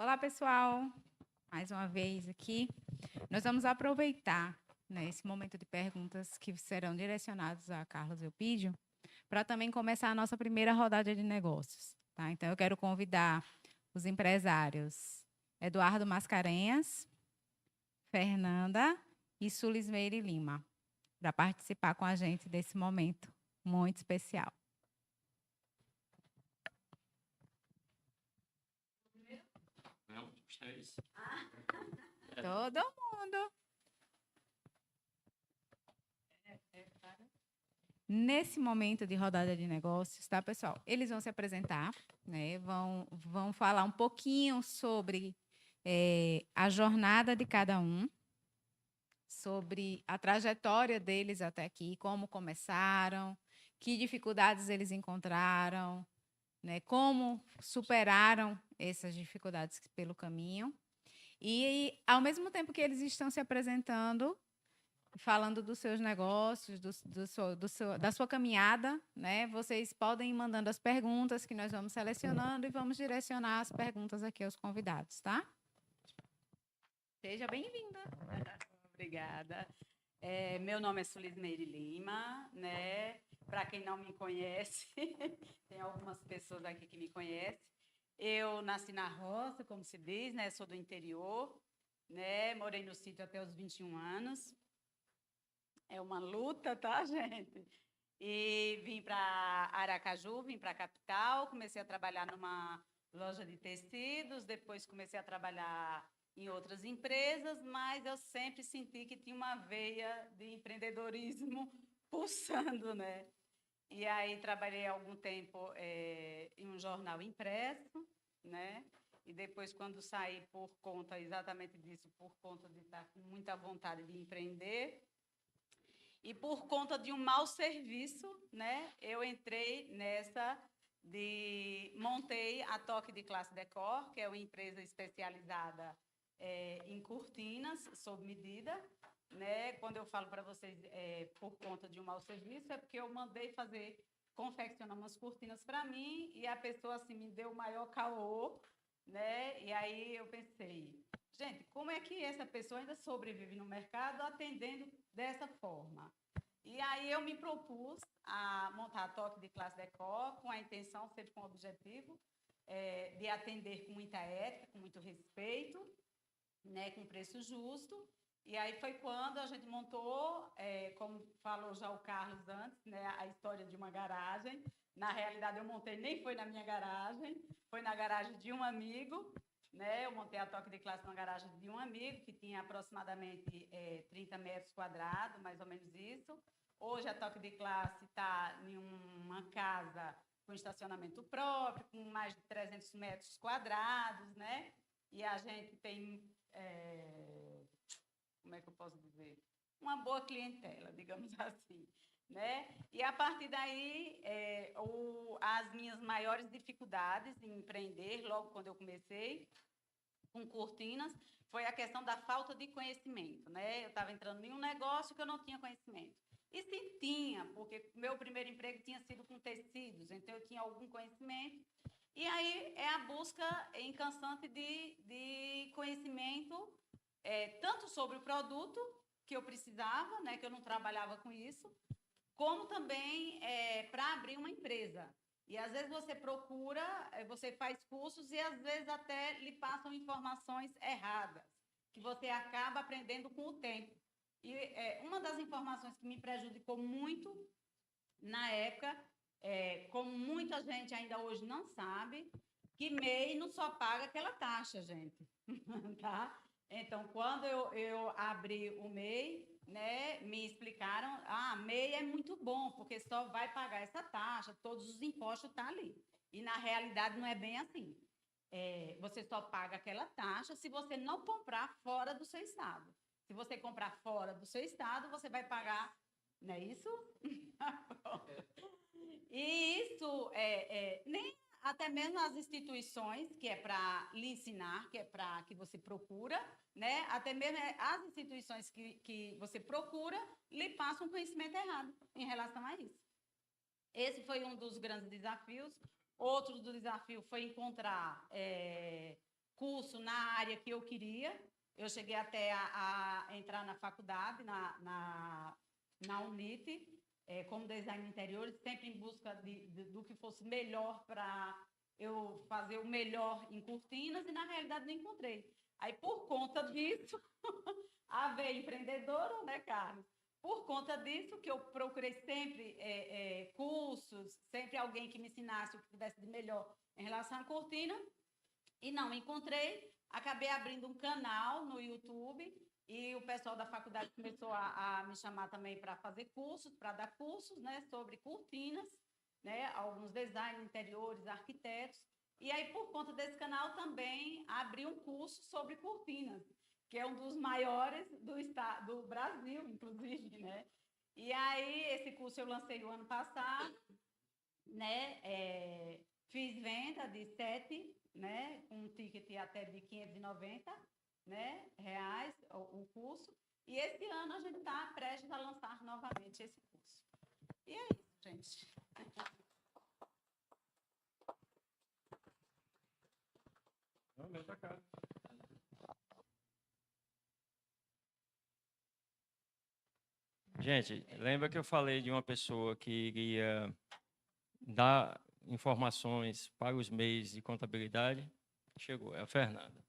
Olá, pessoal. Mais uma vez aqui. Nós vamos aproveitar, né, esse momento de perguntas que serão direcionadas a Carlos Eupídio, para também começar a nossa primeira rodada de negócios. Tá? Então, eu quero convidar os empresários Eduardo Mascarenhas, Fernanda e Sulismeire Lima, para participar com a gente desse momento muito especial. Não, os três. Todo mundo. Nesse momento de rodada de negócios, tá, pessoal? Eles vão se apresentar, né? Vão falar um pouquinho sobre a jornada de cada um, sobre a trajetória deles até aqui, como começaram, que dificuldades eles encontraram, né? Como superaram essas dificuldades pelo caminho. E, ao mesmo tempo que eles estão se apresentando, falando dos seus negócios, da sua caminhada, né? Vocês podem ir mandando as perguntas que nós vamos selecionando e vamos direcionar as perguntas aqui aos convidados, tá? Seja bem-vinda. Obrigada. Meu nome é Sulismeire Lima, né? Para quem não me conhece, tem algumas pessoas aqui que me conhecem. Eu nasci na roça, como se diz, né? Sou do interior, né? Morei no sítio até os 21 anos. É uma luta, tá, gente? E vim para Aracaju, vim para a capital, comecei a trabalhar numa loja de tecidos, depois comecei a trabalhar em outras empresas, mas eu sempre senti que tinha uma veia de empreendedorismo pulsando, né? E aí trabalhei algum tempo em um jornal impresso, né? E depois, quando saí por conta exatamente disso, por conta de estar com muita vontade de empreender, e por conta de um mau serviço, né, eu entrei nessa montei a Toque de Classe Decor, que é uma empresa especializada em cortinas, sob medida, né? Quando eu falo para vocês por conta de um mau serviço, é porque eu mandei fazer, confeccionar umas cortinas para mim, e a pessoa assim me deu o maior caô, né? E aí eu pensei, gente, como é que essa pessoa ainda sobrevive no mercado atendendo dessa forma? E aí eu me propus a montar a Toque de Classe Decor com a intenção, sempre com o objetivo, de atender com muita ética, com muito respeito, né, com preço justo. E aí foi quando a gente montou, como falou já o Carlos antes, né, a história de uma garagem. Na realidade, eu montei, nem foi na minha garagem, foi na garagem de um amigo, né? Eu montei a Toque de Classe na garagem de um amigo, que tinha aproximadamente 30 metros quadrados, mais ou menos isso. Hoje, a Toque de Classe está em uma casa com estacionamento próprio, com mais de 300 metros quadrados, né? E a gente tem, como é que eu posso dizer? Uma boa clientela, digamos assim, né? E, a partir daí, as minhas maiores dificuldades em empreender, logo quando eu comecei, com cortinas, foi a questão da falta de conhecimento, né? Eu estava entrando em um negócio que eu não tinha conhecimento. E sim, tinha, porque meu primeiro emprego tinha sido com tecidos, então eu tinha algum conhecimento. E aí é a busca incansasse de conhecimento, tanto sobre o produto que eu precisava, né, que eu não trabalhava com isso, como também para abrir uma empresa. E, às vezes, você procura, você faz cursos e, às vezes, até lhe passam informações erradas, que você acaba aprendendo com o tempo. E uma das informações que me prejudicou muito na época, como muita gente ainda hoje não sabe, que MEI não só paga aquela taxa, gente. Tá? Então, quando eu abri o MEI, né, me explicaram, MEI é muito bom, porque só vai pagar essa taxa, todos os impostos estão ali. E, na realidade, não é bem assim. Você só paga aquela taxa se você não comprar fora do seu estado. Se você comprar fora do seu estado, você vai pagar, não é isso? E isso, nem até mesmo as instituições, que é para lhe ensinar, que é para que você procura, né? Até mesmo as instituições que você procura, lhe passam um conhecimento errado em relação a isso. Esse foi um dos grandes desafios. Outro do desafio foi encontrar curso na área que eu queria. Eu cheguei até a entrar na faculdade, na Unit, como design de interiores, sempre em busca do que fosse melhor para eu fazer o melhor em cortinas, e na realidade não encontrei. Aí, por conta disso, a veia empreendedora, né, Carlos? Por conta disso, que eu procurei sempre cursos, sempre alguém que me ensinasse o que tivesse de melhor em relação à cortina, e não encontrei. Acabei abrindo um canal no YouTube, e o pessoal da faculdade começou a me chamar também para fazer cursos, para dar cursos, né, sobre cortinas, né, alguns designers interiores, arquitetos. E aí, por conta desse canal, também abri um curso sobre cortinas, que é um dos maiores do Brasil, inclusive, né? E aí, esse curso eu lancei o ano passado, né? Fiz venda de 7, né? Com um ticket até de 590, né? Reais, o curso. E esse ano a gente está prestes a lançar novamente esse curso. E é isso, gente. Vem pra cá. Gente, lembra que eu falei de uma pessoa que iria dar informações para os meios de contabilidade? Chegou, é a Fernanda.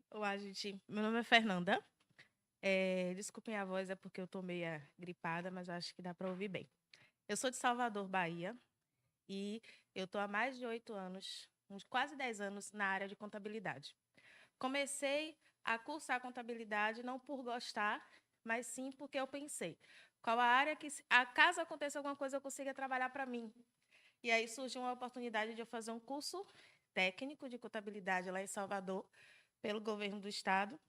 Olá, gente. Meu nome é Fernanda. Desculpem a voz, é porque eu estou meio gripada, mas eu acho que dá para ouvir bem. Eu sou de Salvador, Bahia, e eu estou há mais de 8 anos, uns quase 10 anos, na área de contabilidade. Comecei a cursar contabilidade não por gostar, mas sim porque eu pensei qual a área que, caso aconteça alguma coisa, eu consiga trabalhar para mim. E aí surgiu uma oportunidade de eu fazer um curso técnico de contabilidade lá em Salvador, pelo governo do estado,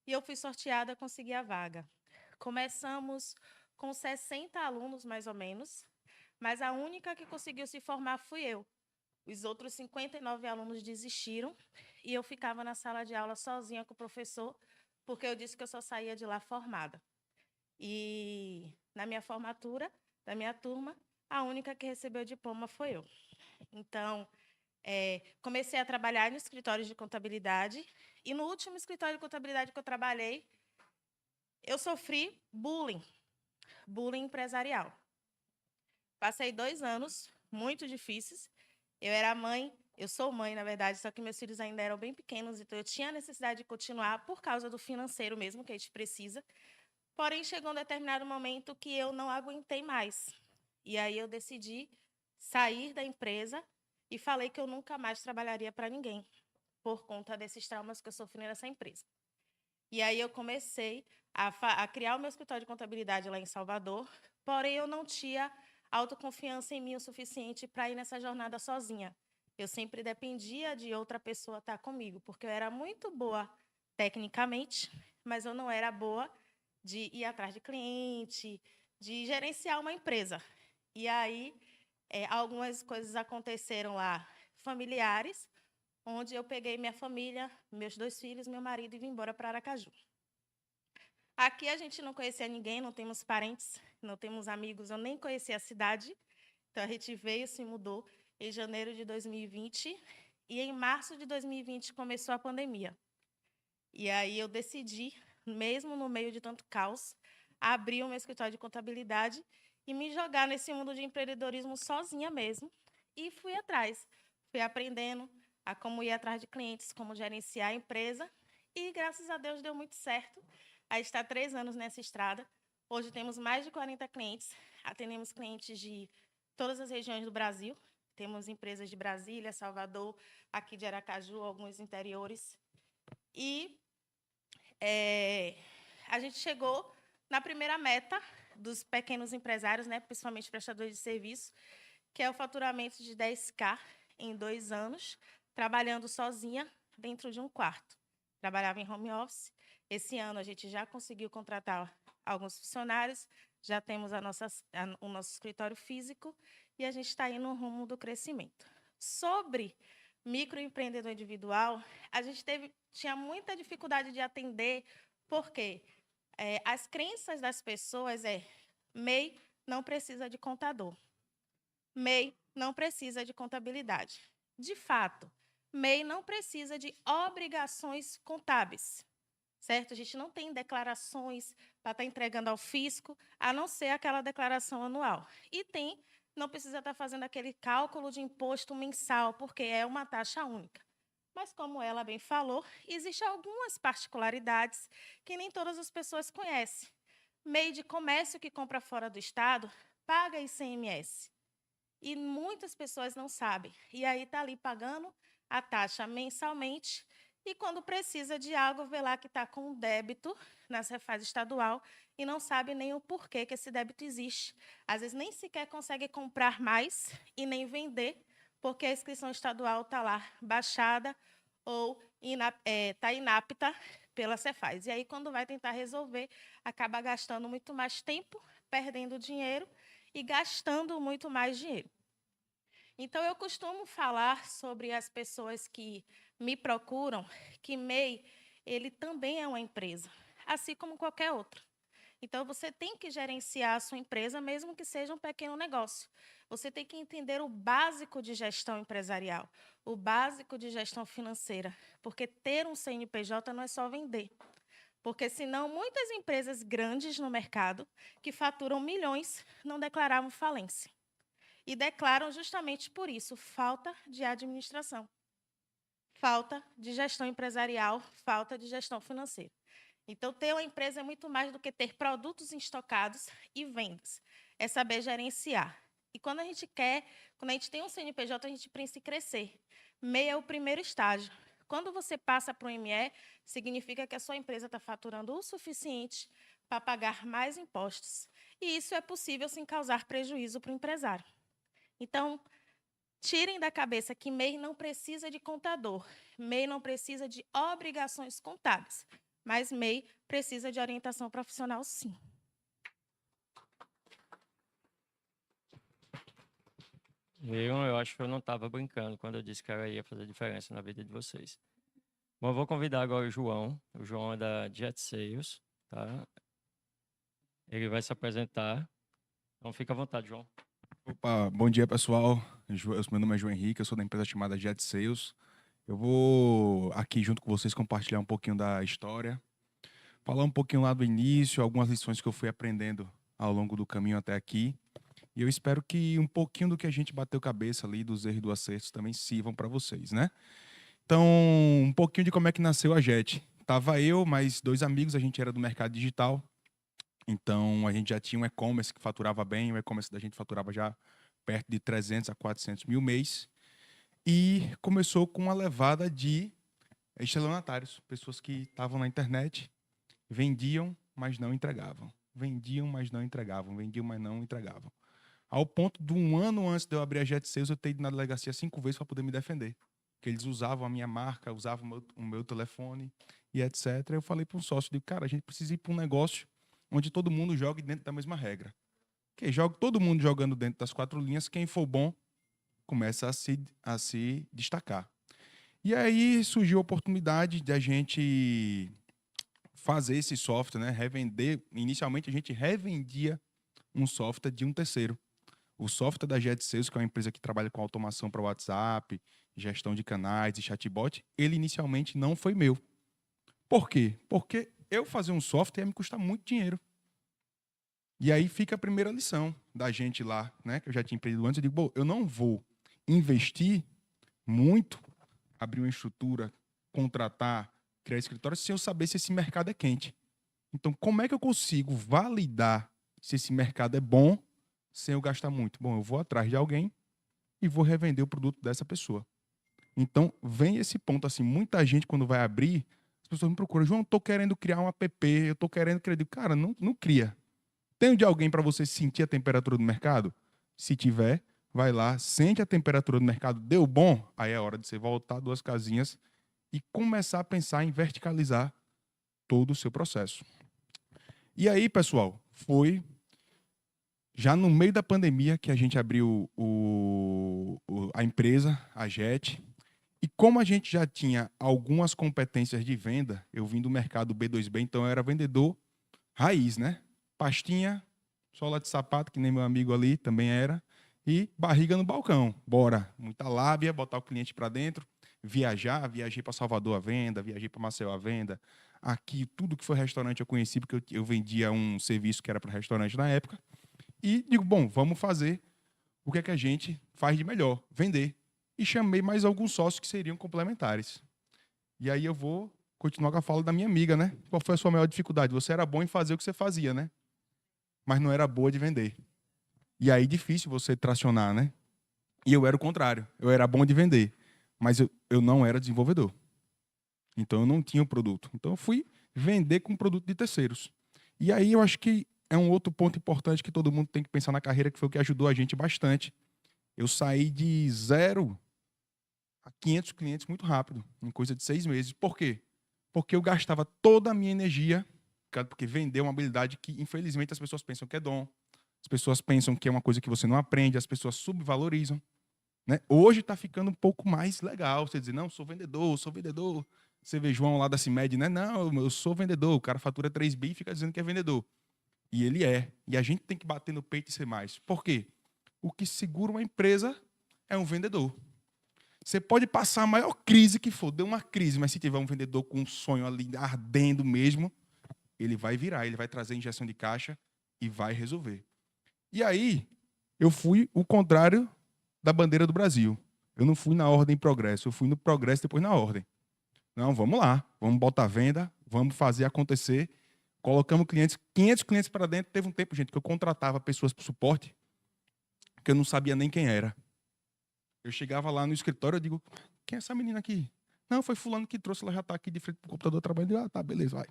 e eu fui sorteada a conseguir a vaga. Começamos com 60 alunos, mais ou menos, mas a única que conseguiu se formar fui eu. Os outros 59 alunos desistiram, e eu ficava na sala de aula sozinha com o professor, porque eu disse que eu só saía de lá formada. E, na minha formatura, da minha turma, a única que recebeu o diploma foi eu. Então, comecei a trabalhar no escritório de contabilidade, e no último escritório de contabilidade que eu trabalhei, eu sofri bullying empresarial. Passei 2 anos muito difíceis. Eu sou mãe, na verdade, só que meus filhos ainda eram bem pequenos, então eu tinha a necessidade de continuar por causa do financeiro mesmo, que a gente precisa. Porém, chegou um determinado momento que eu não aguentei mais. E aí eu decidi sair da empresa e falei que eu nunca mais trabalharia para ninguém, por conta desses traumas que eu sofri nessa empresa. E aí eu comecei a criar o meu escritório de contabilidade lá em Salvador, porém eu não tinha autoconfiança em mim o suficiente para ir nessa jornada sozinha. Eu sempre dependia de outra pessoa estar comigo, porque eu era muito boa tecnicamente, mas eu não era boa de ir atrás de cliente, de gerenciar uma empresa. E aí, algumas coisas aconteceram lá, familiares, onde eu peguei minha família, meus 2 filhos, meu marido, e vim embora para Aracaju. Aqui a gente não conhecia ninguém, não temos parentes, não temos amigos, eu nem conhecia a cidade. Então, a gente veio, se mudou em janeiro de 2020, e em março de 2020 começou a pandemia. E aí eu decidi, mesmo no meio de tanto caos, abrir o meu escritório de contabilidade e me jogar nesse mundo de empreendedorismo sozinha mesmo. E fui atrás, fui aprendendo a como ir atrás de clientes, como gerenciar a empresa, e, graças a Deus, deu muito certo. A gente está 3 anos nessa estrada. Hoje temos mais de 40 clientes, atendemos clientes de todas as regiões do Brasil. Temos empresas de Brasília, Salvador, aqui de Aracaju, alguns interiores. E a gente chegou na primeira meta dos pequenos empresários, né, principalmente prestadores de serviço, que é o faturamento de 10.000 em 2 anos, trabalhando sozinha dentro de um quarto. Trabalhava em home office. Esse ano a gente já conseguiu contratar alguns funcionários, já temos o nosso escritório físico, e a gente está indo no rumo do crescimento. Sobre microempreendedor individual, a gente tinha muita dificuldade de atender, porque as crenças das pessoas MEI não precisa de contador, MEI não precisa de contabilidade, De fato, MEI não precisa de obrigações contábeis, certo? A gente não tem declarações para estar entregando ao fisco, a não ser aquela declaração anual. E não precisa estar fazendo aquele cálculo de imposto mensal, porque é uma taxa única. Mas, como ela bem falou, existem algumas particularidades que nem todas as pessoas conhecem. MEI de comércio que compra fora do estado paga ICMS. E muitas pessoas não sabem. E aí está ali pagando a taxa mensalmente. E quando precisa de algo, vê lá que está com um débito na Cefaz estadual e não sabe nem o porquê que esse débito existe. Às vezes nem sequer consegue comprar mais e nem vender, porque a inscrição estadual está lá baixada ou está inapta pela Cefaz. E aí, quando vai tentar resolver, acaba gastando muito mais tempo, perdendo dinheiro e gastando muito mais dinheiro. Então, eu costumo falar sobre as pessoas que me procuram, que MEI, ele também é uma empresa, assim como qualquer outra. Então, você tem que gerenciar a sua empresa, mesmo que seja um pequeno negócio. Você tem que entender o básico de gestão empresarial, o básico de gestão financeira, porque ter um CNPJ não é só vender. Porque, senão, muitas empresas grandes no mercado, que faturam milhões, não declaravam falência. E declaram justamente por isso, falta de administração, falta de gestão empresarial, falta de gestão financeira. Então, ter uma empresa é muito mais do que ter produtos estocados e vendas. É saber gerenciar. E quando a gente tem um CNPJ, a gente precisa crescer. MEI é o primeiro estágio. Quando você passa para o ME, significa que a sua empresa está faturando o suficiente para pagar mais impostos. E isso é possível sem causar prejuízo para o empresário. Então, tirem da cabeça que MEI não precisa de contador. MEI não precisa de obrigações contábeis. Mas MEI precisa de orientação profissional, sim. Eu acho que eu não estava brincando quando eu disse que ela ia fazer diferença na vida de vocês. Bom, eu vou convidar agora o João. O João é da Jet Sales, tá? Ele vai se apresentar. Então, fica à vontade, João. Opa, bom dia, pessoal. Meu nome é João Henrique, eu sou da empresa chamada Jet Sales. Eu vou aqui junto com vocês compartilhar um pouquinho da história, falar um pouquinho lá do início, algumas lições que eu fui aprendendo ao longo do caminho até aqui. E eu espero que um pouquinho do que a gente bateu cabeça ali, dos erros e dos acertos, também sirvam para vocês, né? Então, um pouquinho de como é que nasceu a Jet. Tava eu, mais 2 amigos, a gente era do mercado digital. Então, a gente já tinha um e-commerce que faturava bem, o e-commerce da gente faturava já perto de 300 a 400 mil mês. E começou com uma levada de estelionatários, pessoas que estavam na internet, vendiam, mas não entregavam. Vendiam, mas não entregavam. Vendiam, mas não entregavam. Ao ponto de 1 ano antes de eu abrir a Jet Sales, eu ter ido na delegacia 5 vezes para poder me defender. Porque eles usavam a minha marca, usavam o meu telefone e etc. Eu falei para um sócio, digo, cara, a gente precisa ir para um negócio onde todo mundo jogue dentro da mesma regra. Todo mundo jogando dentro das 4 linhas, quem for bom começa a se destacar. E aí surgiu a oportunidade de a gente fazer esse software, né? Revender. Inicialmente a gente revendia um software de um terceiro. O software da Jet Sales, que é uma empresa que trabalha com automação para WhatsApp, gestão de canais e chatbot, ele inicialmente não foi meu. Por quê? Porque eu fazer um software ia me custar muito dinheiro. E aí fica a primeira lição da gente lá, né? Que eu já tinha empreendido antes. Eu digo, bom, eu não vou investir muito, abrir uma estrutura, contratar, criar escritório, sem eu saber se esse mercado é quente. Então, como é que eu consigo validar se esse mercado é bom sem eu gastar muito? Bom, eu vou atrás de alguém e vou revender o produto dessa pessoa. Então, vem esse ponto, assim, muita gente quando vai abrir, as pessoas me procuram, João, eu tô querendo criar um app, eu tô querendo criar. Cara, não cria. Tem de alguém para você sentir a temperatura do mercado? Se tiver, vai lá, sente a temperatura do mercado, deu bom, aí é hora de você voltar 2 casinhas e começar a pensar em verticalizar todo o seu processo. E aí, pessoal, foi já no meio da pandemia que a gente abriu a empresa, a Jet. E como a gente já tinha algumas competências de venda, eu vim do mercado B2B, então eu era vendedor raiz, né? Pastinha, sola de sapato, que nem meu amigo ali também era. e barriga no balcão. Bora, muita lábia, botar o cliente para dentro, viajei para Salvador à venda, viajei para Maceió à venda. Aqui, tudo que foi restaurante eu conheci, porque eu vendia um serviço que era para restaurante na época. E digo, bom, vamos fazer o que é que a gente faz de melhor, vender. E chamei mais alguns sócios que seriam complementares. E aí eu vou continuar com a fala da minha amiga, né? Qual foi a sua maior dificuldade? Você era bom em fazer o que você fazia, né? Mas não era boa de vender. E aí difícil você tracionar, né? E eu era o contrário. Eu era bom de vender, mas eu não era desenvolvedor. Então eu não tinha o produto. Então eu fui vender com produto de terceiros. E aí eu acho que é um outro ponto importante que todo mundo tem que pensar na carreira, que foi o que ajudou a gente bastante. Eu saí de 0 a 500 clientes muito rápido, em coisa de 6 meses. Por quê? Porque eu gastava toda a minha energia, porque vender é uma habilidade que, infelizmente, as pessoas pensam que é dom. As pessoas pensam que é uma coisa que você não aprende, as pessoas subvalorizam. Né? Hoje está ficando um pouco mais legal. Você dizer, não, sou vendedor, sou vendedor. Você vê João lá da CIMED, né? Não, eu sou vendedor. O cara fatura 3 bi e fica dizendo que é vendedor. E ele é. E a gente tem que bater no peito e ser mais. Por quê? O que segura uma empresa é um vendedor. Você pode passar a maior crise que for, deu uma crise, mas se tiver um vendedor com um sonho ali ardendo mesmo, ele vai virar, ele vai trazer injeção de caixa e vai resolver. E aí, eu fui o contrário da bandeira do Brasil. Eu não fui na ordem progresso, eu fui no progresso depois na ordem. Não, vamos lá, vamos botar venda, vamos fazer acontecer. Colocamos clientes, 500 clientes para dentro. Teve um tempo, gente, que eu contratava pessoas para o suporte que eu não sabia nem quem era. Eu chegava lá no escritório, eu digo, quem é essa menina aqui? Não, foi fulano que trouxe, ela já está aqui de frente para o computador trabalhando. Ah, tá, beleza, vai.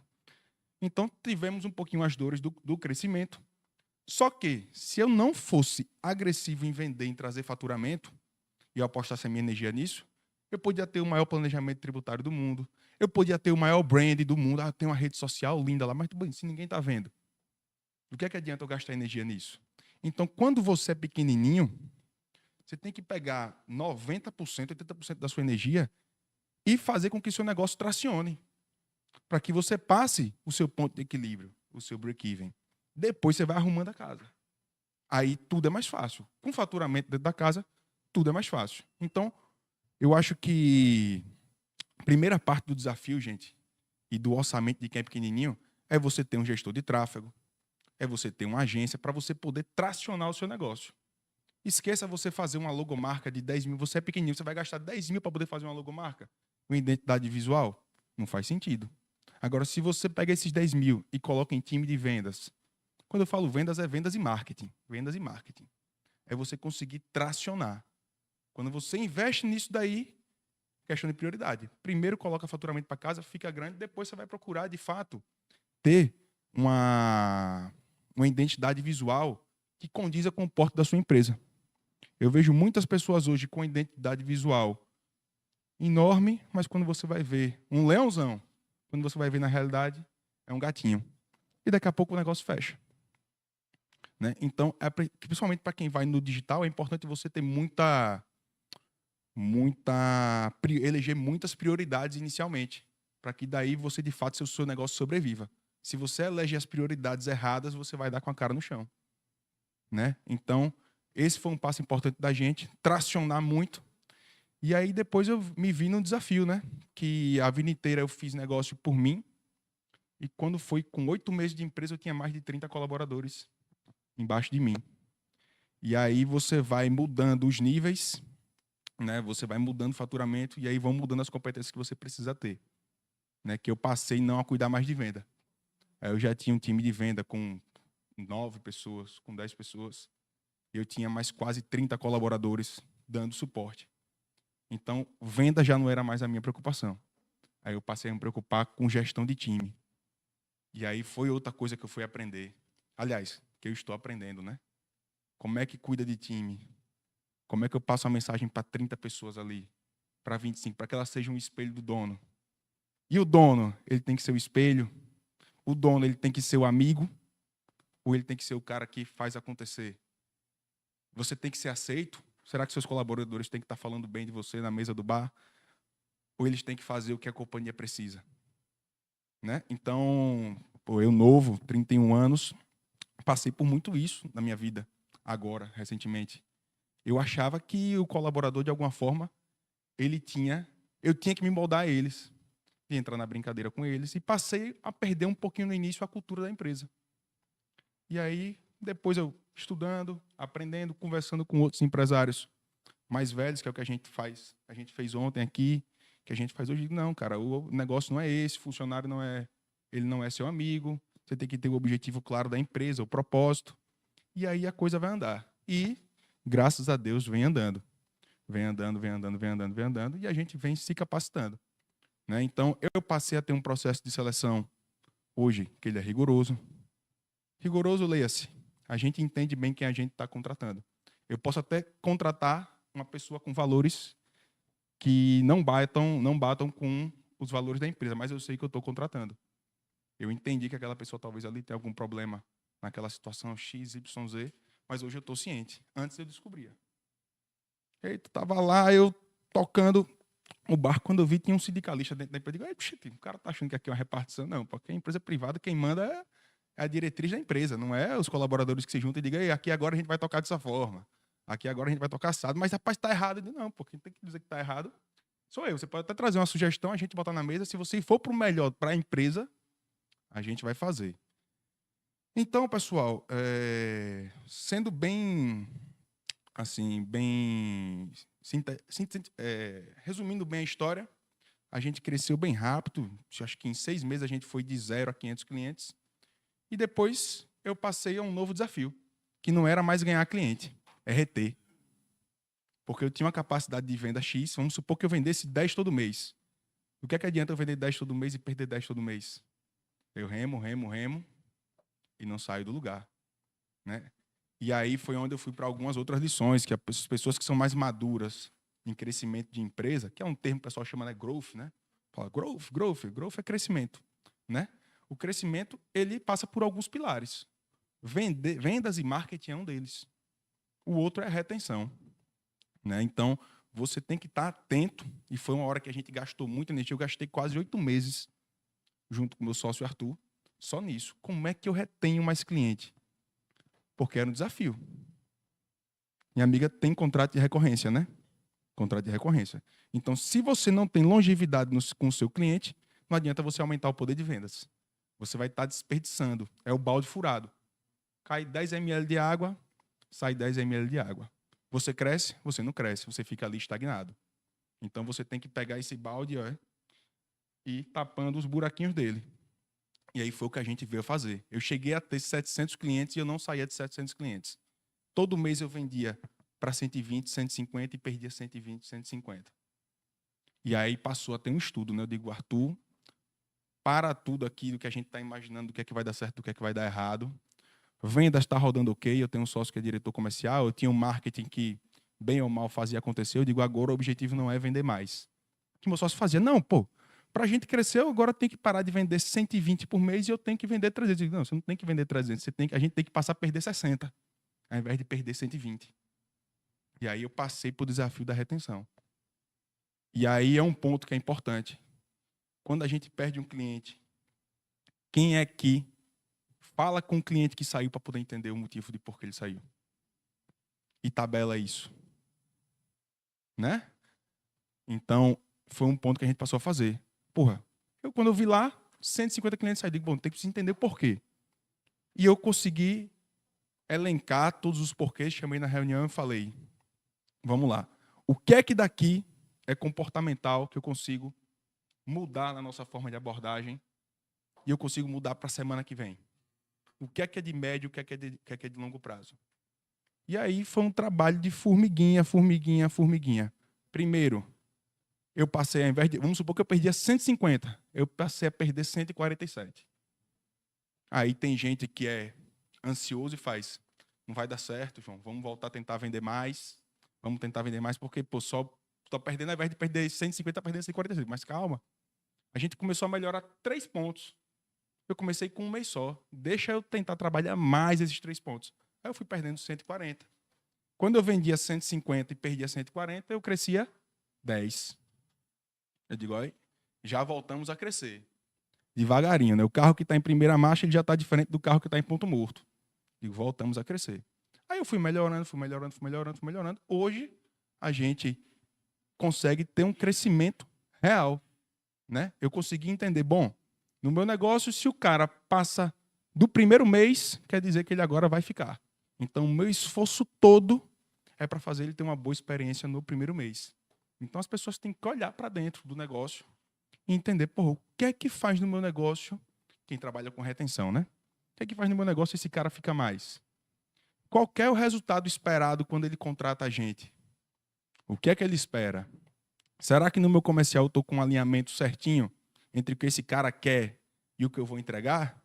Então, tivemos um pouquinho as dores do crescimento. Só que, se eu não fosse agressivo em vender, em trazer faturamento, e eu apostasse a minha energia nisso, eu podia ter o maior planejamento tributário do mundo, eu podia ter o maior brand do mundo, tem uma rede social linda lá, mas bem, se ninguém está vendo, do que é que adianta eu gastar energia nisso? Então, quando você é pequenininho, você tem que pegar 90%, 80% da sua energia e fazer com que o seu negócio tracione, para que você passe o seu ponto de equilíbrio, o seu break-even. Depois você vai arrumando a casa. Aí tudo é mais fácil. Com faturamento dentro da casa, tudo é mais fácil. Então, eu acho que a primeira parte do desafio, gente, e do orçamento de quem é pequenininho, é você ter um gestor de tráfego, é você ter uma agência para você poder tracionar o seu negócio. Esqueça você fazer uma logomarca de 10 mil. Você é pequenininho, você vai gastar 10 mil para poder fazer uma logomarca? Uma identidade visual? Não faz sentido. Agora, se você pega esses 10 mil e coloca em time de vendas, quando eu falo vendas, é vendas e marketing. Vendas e marketing. É você conseguir tracionar. Quando você investe nisso daí, questão de prioridade. Primeiro coloca faturamento para casa, fica grande, depois você vai procurar, de fato, ter uma identidade visual que condiza com o porte da sua empresa. Eu vejo muitas pessoas hoje com identidade visual enorme, mas quando você vai ver um leãozão, quando você vai ver na realidade, é um gatinho. E daqui a pouco o negócio fecha. Né? Então, principalmente para quem vai no digital, é importante você ter eleger muitas prioridades inicialmente, para que daí você, de fato, seu negócio sobreviva. Se você elege as prioridades erradas, você vai dar com a cara no chão. Né? Então, esse foi um passo importante da gente, tracionar muito. E aí depois eu me vi num desafio, né? Que a vida inteira eu fiz negócio por mim. E quando foi com 8 meses de empresa, eu tinha mais de 30 colaboradores embaixo de mim. E aí você vai mudando os níveis, né? Você vai mudando o faturamento e aí vão mudando as competências que você precisa ter. Né? Que eu passei não a cuidar mais de venda. Aí eu já tinha um time de venda com 9 pessoas, com 10 pessoas. Eu tinha mais quase 30 colaboradores dando suporte. Então, venda já não era mais a minha preocupação. Aí eu passei a me preocupar com gestão de time. E aí foi outra coisa que eu fui aprender. Aliás, que eu estou aprendendo, né? Como é que cuida de time? Como é que eu passo a mensagem para 30 pessoas ali? Para 25, para que elas sejam um espelho do dono. E o dono, ele tem que ser o espelho? O dono, ele tem que ser o amigo? Ou ele tem que ser o cara que faz acontecer? Você tem que ser aceito? Será que seus colaboradores têm que estar falando bem de você na mesa do bar? Ou eles têm que fazer o que a companhia precisa? Né? Então, eu novo, 31 anos, passei por muito isso na minha vida, agora, recentemente. Eu achava que o colaborador, de alguma forma, eu tinha que me moldar a eles, e entrar na brincadeira com eles, e passei a perder um pouquinho no início a cultura da empresa. E aí, depois eu estudando, aprendendo, conversando com outros empresários mais velhos, que é o que a gente fez ontem aqui, que a gente faz hoje. Não, cara, o negócio não é esse, o funcionário ele não é seu amigo, você tem que ter o objetivo claro da empresa, o propósito, e aí a coisa vai andar. E, graças a Deus, vem andando. Vem andando, vem andando, vem andando, vem andando, e a gente vem se capacitando. Né? Então, eu passei a ter um processo de seleção hoje, que ele é rigoroso. Rigoroso, leia-se. A gente entende bem quem a gente está contratando. Eu posso até contratar uma pessoa com valores que não batam com os valores da empresa, mas eu sei que eu estou contratando. Eu entendi que aquela pessoa talvez ali tenha algum problema naquela situação X, Y, Z, mas hoje eu estou ciente. Antes eu descobria. Eita, estava lá, eu tocando o barco, quando eu vi, tinha um sindicalista dentro da empresa. Eu digo, o cara está achando que aqui é uma repartição? Não, porque a empresa privada, quem manda é a diretriz da empresa, não é os colaboradores que se juntam e digam, aqui agora a gente vai tocar dessa forma, aqui agora a gente vai tocar assado, mas rapaz, está errado. Eu digo, não, porque quem tem que dizer que está errado sou eu. Você pode até trazer uma sugestão, a gente botar na mesa, se você for para o melhor para a empresa, a gente vai fazer. Então, pessoal, sendo bem, assim, resumindo bem a história, a gente cresceu bem rápido, acho que em 6 meses a gente foi de 0 a 500 clientes, e depois eu passei a um novo desafio, que não era mais ganhar cliente, é reter. Porque eu tinha uma capacidade de venda X, vamos supor que eu vendesse 10 todo mês. O que é que adianta eu vender 10 todo mês e perder 10 todo mês? Eu remo, e não saio do lugar. Né? E aí foi onde eu fui para algumas outras lições, que as pessoas que são mais maduras em crescimento de empresa, que é um termo que o pessoal chama de growth, né? Fala growth é crescimento. Né? O crescimento, ele passa por alguns pilares. Vendas e marketing é um deles. O outro é a retenção. Né? Então, você tem que estar atento, e foi uma hora que a gente gastou muita energia, eu gastei quase 8 meses, junto com o meu sócio Arthur, só nisso. Como é que eu retenho mais cliente? Porque era um desafio. Minha amiga tem contrato de recorrência, né? Contrato de recorrência. Então, se você não tem longevidade com o seu cliente, não adianta você aumentar o poder de vendas. Você vai estar desperdiçando. É o balde furado. Cai 10 ml de água, sai 10 ml de água. Você cresce, você não cresce, você fica ali estagnado. Então, você tem que pegar esse balde e ir tapando os buraquinhos dele. E aí foi o que a gente veio fazer. Eu cheguei a ter 700 clientes e eu não saía de 700 clientes. Todo mês eu vendia para 120, 150 e perdia 120, 150. E aí passou a ter um estudo, né? Eu digo, Arthur, para tudo aquilo que a gente está imaginando do que é que vai dar certo, do que é que vai dar errado. Vendas está rodando ok, eu tenho um sócio que é diretor comercial, eu tinha um marketing que, bem ou mal, fazia acontecer. Eu digo, agora o objetivo não é vender mais. O que meu sócio fazia? Não, para a gente crescer, eu agora tenho que parar de vender 120 por mês e eu tenho que vender 300. Eu digo, não, você não tem que vender 300, a gente tem que passar a perder 60, ao invés de perder 120. E aí eu passei para o desafio da retenção. E aí é um ponto que é importante. Quando a gente perde um cliente, quem é que fala com o cliente que saiu para poder entender o motivo de por que ele saiu? E tabela isso. Né? Então, foi um ponto que a gente passou a fazer. Quando eu vi lá, 150 clientes saíram, digo, tem que entender o porquê. E eu consegui elencar todos os porquês, chamei na reunião e falei, vamos lá, o que é que daqui é comportamental que eu consigo mudar na nossa forma de abordagem e eu consigo mudar para a semana que vem? O que é de médio, o que é de longo prazo? E aí foi um trabalho de formiguinha. Primeiro, eu passei, ao invés de, vamos supor que eu perdia 150, eu passei a perder 147. Aí tem gente que é ansioso e faz, não vai dar certo, João, vamos voltar a tentar vender mais, porque só estou perdendo, ao invés de perder 150, está perdendo 145. Mas calma, a gente começou a melhorar 3 pontos. Eu comecei com um mês só. Deixa eu tentar trabalhar mais esses 3 pontos. Aí eu fui perdendo 140. Quando eu vendia 150 e perdia 140, eu crescia 10. Eu digo, olha, já voltamos a crescer. Devagarinho, né? O carro que está em primeira marcha ele já está diferente do carro que está em ponto morto. Eu digo, voltamos a crescer. Aí eu fui melhorando, fui melhorando, fui melhorando, fui melhorando. Hoje, a gente consegue ter um crescimento real, né? Eu consegui entender, bom, no meu negócio, se o cara passa do primeiro mês, quer dizer que ele agora vai ficar. Então, o meu esforço todo é para fazer ele ter uma boa experiência no primeiro mês. Então, as pessoas têm que olhar para dentro do negócio e entender, porra, o que é que faz no meu negócio, quem trabalha com retenção, né? O que é que faz no meu negócio esse cara fica mais? Qual que é o resultado esperado quando ele contrata a gente? O que é que ele espera? Será que no meu comercial eu estou com um alinhamento certinho entre o que esse cara quer e o que eu vou entregar?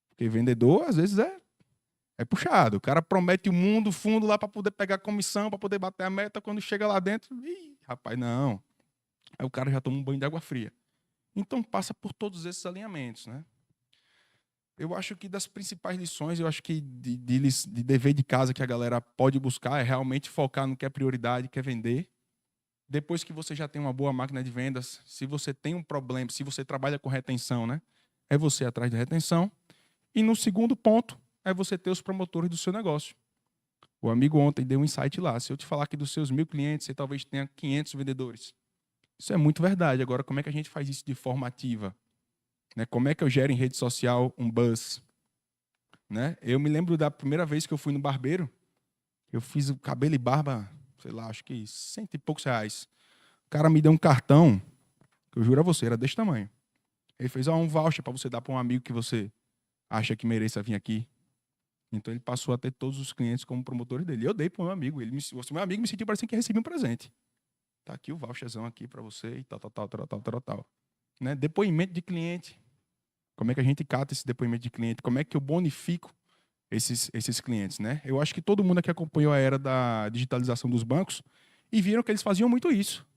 Porque vendedor, às vezes, é puxado. O cara promete o mundo, fundo lá para poder pegar comissão, para poder bater a meta. Quando chega lá dentro, rapaz, não. Aí o cara já toma um banho de água fria. Então, passa por todos esses alinhamentos, né? Eu acho que das principais lições, eu acho que de dever de casa que a galera pode buscar é realmente focar no que é prioridade, que é vender. Depois que você já tem uma boa máquina de vendas, se você tem um problema, se você trabalha com retenção, né? É você atrás da retenção. E no segundo ponto, é você ter os promotores do seu negócio. O amigo ontem deu um insight lá. Se eu te falar que dos seus 1.000 clientes, você talvez tenha 500 vendedores. Isso é muito verdade. Agora, como é que a gente faz isso de forma ativa? Né? Como é que eu gero em rede social um buzz? Né? Eu me lembro da primeira vez que eu fui no barbeiro, eu fiz o cabelo e barba, sei lá, acho que 100 e poucos reais. O cara me deu um cartão, que eu juro a você, era desse tamanho. Ele fez um voucher para você dar para um amigo que você acha que mereça vir aqui. Então ele passou a ter todos os clientes como promotores dele. Eu dei para o meu amigo. Meu amigo me sentiu parecendo que recebia um presente. Tá aqui o voucherzão aqui para você e tal. Né? Depoimento de cliente. Como é que a gente cata esse depoimento de cliente? Como é que eu bonifico esses clientes? Né? Eu acho que todo mundo aqui acompanhou a era da digitalização dos bancos e viram que eles faziam muito isso.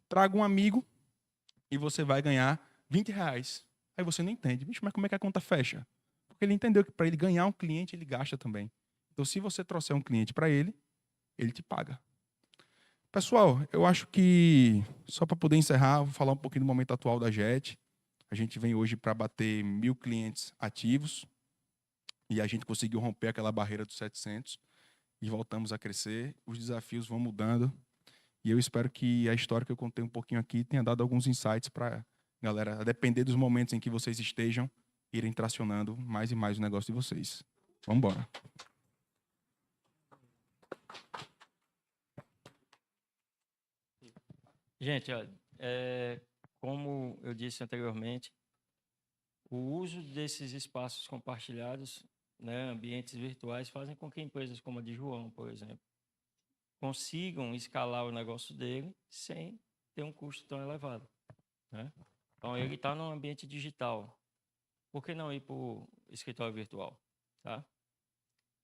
Traga um amigo e você vai ganhar 20 reais. Aí você não entende. Bicho, mas como é que a conta fecha? Porque ele entendeu que para ele ganhar um cliente, ele gasta também. Então, se você trouxer um cliente para ele, ele te paga. Pessoal, eu acho que, só para poder encerrar, vou falar um pouquinho do momento atual da JET. A gente vem hoje para bater 1.000 clientes ativos e a gente conseguiu romper aquela barreira dos 700 e voltamos a crescer. Os desafios vão mudando e eu espero que a história que eu contei um pouquinho aqui tenha dado alguns insights para a galera, a depender dos momentos em que vocês estejam, irem tracionando mais e mais o negócio de vocês. Vamos embora. Gente, olha, como eu disse anteriormente, o uso desses espaços compartilhados, né, ambientes virtuais, fazem com que empresas como a de João, por exemplo, consigam escalar o negócio dele sem ter um custo tão elevado. Né? Então, ele está num ambiente digital. Por que não ir para o escritório virtual? Tá?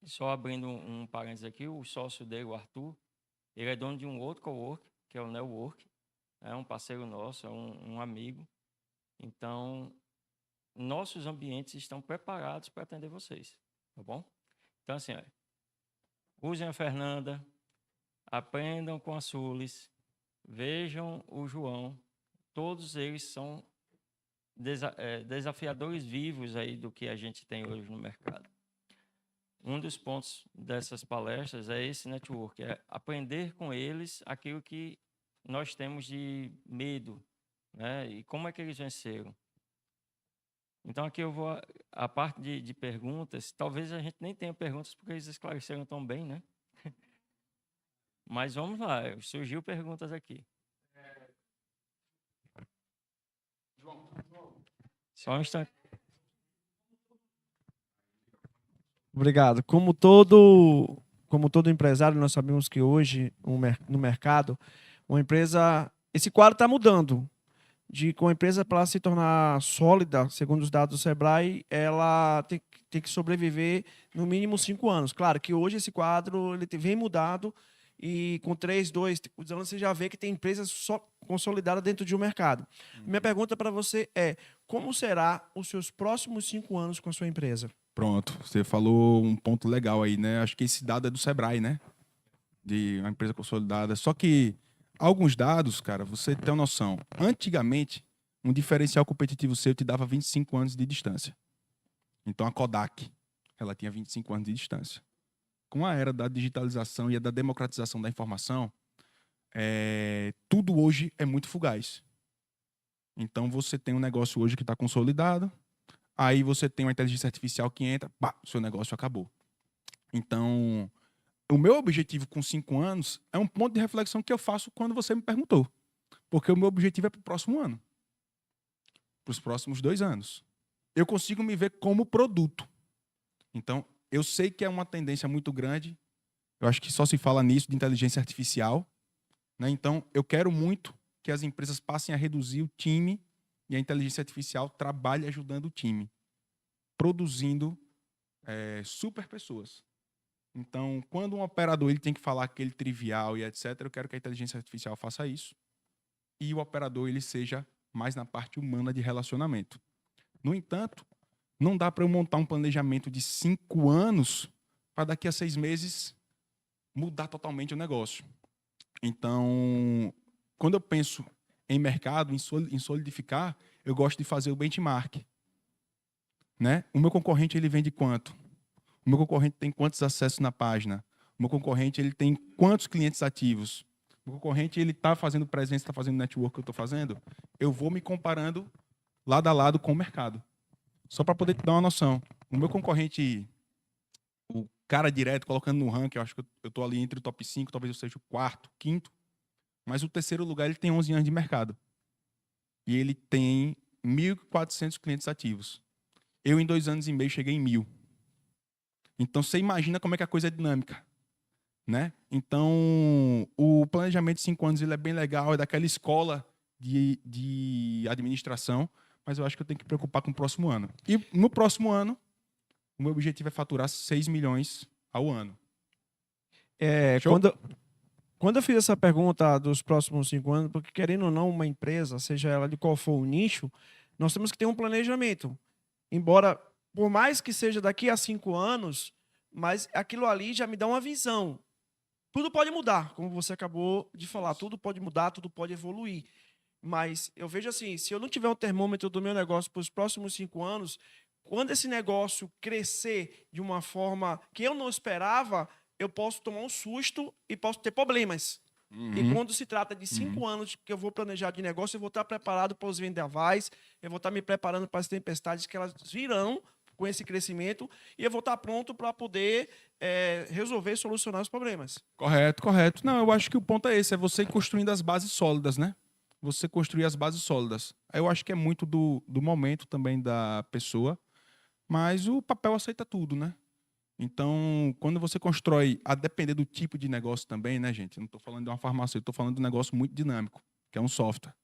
Só abrindo um parênteses aqui, o sócio dele, o Arthur, ele é dono de um outro cowork, que é o Neowork. É um parceiro nosso, é um amigo. Então, nossos ambientes estão preparados para atender vocês, tá bom? Então, assim, usem a Fernanda, aprendam com a Sulis, vejam o João, todos eles são desafiadores vivos aí do que a gente tem hoje no mercado. Um dos pontos dessas palestras é esse network, é aprender com eles aquilo que nós temos de medo, né? E como é que eles venceram. Então, aqui eu vou a parte de perguntas. Talvez a gente nem tenha perguntas porque eles esclareceram tão bem, né? Mas vamos lá, surgiu perguntas aqui. Só um instante. Obrigado. Como todo empresário, nós sabemos que hoje no mercado, uma empresa, esse quadro está mudando. Com a empresa, para se tornar sólida, segundo os dados do Sebrae, ela tem que sobreviver no mínimo 5 anos. Claro que hoje esse quadro ele vem mudado e com 3, 2 anos você já vê que tem empresas só consolidadas dentro de um mercado. Minha pergunta para você é, como será os seus próximos 5 anos com a sua empresa? Pronto, você falou um ponto legal aí, né? Acho que esse dado é do Sebrae, né? De uma empresa consolidada. Só que alguns dados, cara, você tem uma noção. Antigamente, um diferencial competitivo seu te dava 25 anos de distância. Então, a Kodak, ela tinha 25 anos de distância. com a era da digitalização e da democratização da informação, tudo hoje é muito fugaz. Então, você tem um negócio hoje que está consolidado, aí você tem uma inteligência artificial que entra, pá, seu negócio acabou. Então, o meu objetivo com 5 anos é um ponto de reflexão que eu faço quando você me perguntou. Porque o meu objetivo é para o próximo ano. Para os próximos 2 anos. Eu consigo me ver como produto. Então, eu sei que é uma tendência muito grande. Eu acho que só se fala nisso de inteligência artificial. Né? Então, eu quero muito que as empresas passem a reduzir o time e a inteligência artificial trabalhe ajudando o time. Produzindo super pessoas. Então, quando um operador ele tem que falar aquele trivial e etc., eu quero que a inteligência artificial faça isso. E o operador ele seja mais na parte humana de relacionamento. No entanto, não dá para eu montar um planejamento de 5 anos para daqui a 6 meses mudar totalmente o negócio. Então, quando eu penso em mercado, em solidificar, eu gosto de fazer o benchmark. Né? O meu concorrente ele vende quanto? O meu concorrente tem quantos acessos na página? O meu concorrente ele tem quantos clientes ativos? O meu concorrente ele está fazendo presença, está fazendo network que eu estou fazendo? Eu vou me comparando lado a lado com o mercado. Só para poder te dar uma noção. O meu concorrente, o cara direto, colocando no ranking, eu acho que eu estou ali entre o top 5, talvez eu seja o 4º, 5º. Mas o 3º lugar ele tem 11 anos de mercado. E ele tem 1.400 clientes ativos. Eu, em 2 anos e meio, cheguei em 1.000. Então, você imagina como é que a coisa é dinâmica. Né? Então, o planejamento de 5 anos ele é bem legal, é daquela escola de administração, mas eu acho que eu tenho que me preocupar com o próximo ano. E no próximo ano, o meu objetivo é faturar 6 milhões ao ano. Quando eu fiz essa pergunta dos próximos 5 anos, porque querendo ou não, uma empresa, seja ela de qual for o nicho, nós temos que ter um planejamento. Embora, por mais que seja daqui a 5 anos, mas aquilo ali já me dá uma visão. Tudo pode mudar, como você acabou de falar. Tudo pode mudar, tudo pode evoluir. Mas eu vejo assim, se eu não tiver um termômetro do meu negócio para os próximos 5 anos, quando esse negócio crescer de uma forma que eu não esperava, eu posso tomar um susto e posso ter problemas. E quando se trata de 5 anos que eu vou planejar de negócio, eu vou estar preparado para os vendavais, eu vou estar me preparando para as tempestades que elas virão com esse crescimento, e eu vou estar pronto para poder resolver e solucionar os problemas. Correto, correto. Não, eu acho que o ponto é esse, é você ir construindo as bases sólidas, né? Você construir as bases sólidas. Eu acho que é muito do momento também da pessoa, mas o papel aceita tudo, né? Então, quando você constrói, a depender do tipo de negócio também, né, gente? Eu não estou falando de uma farmácia, eu estou falando de um negócio muito dinâmico, que é um software.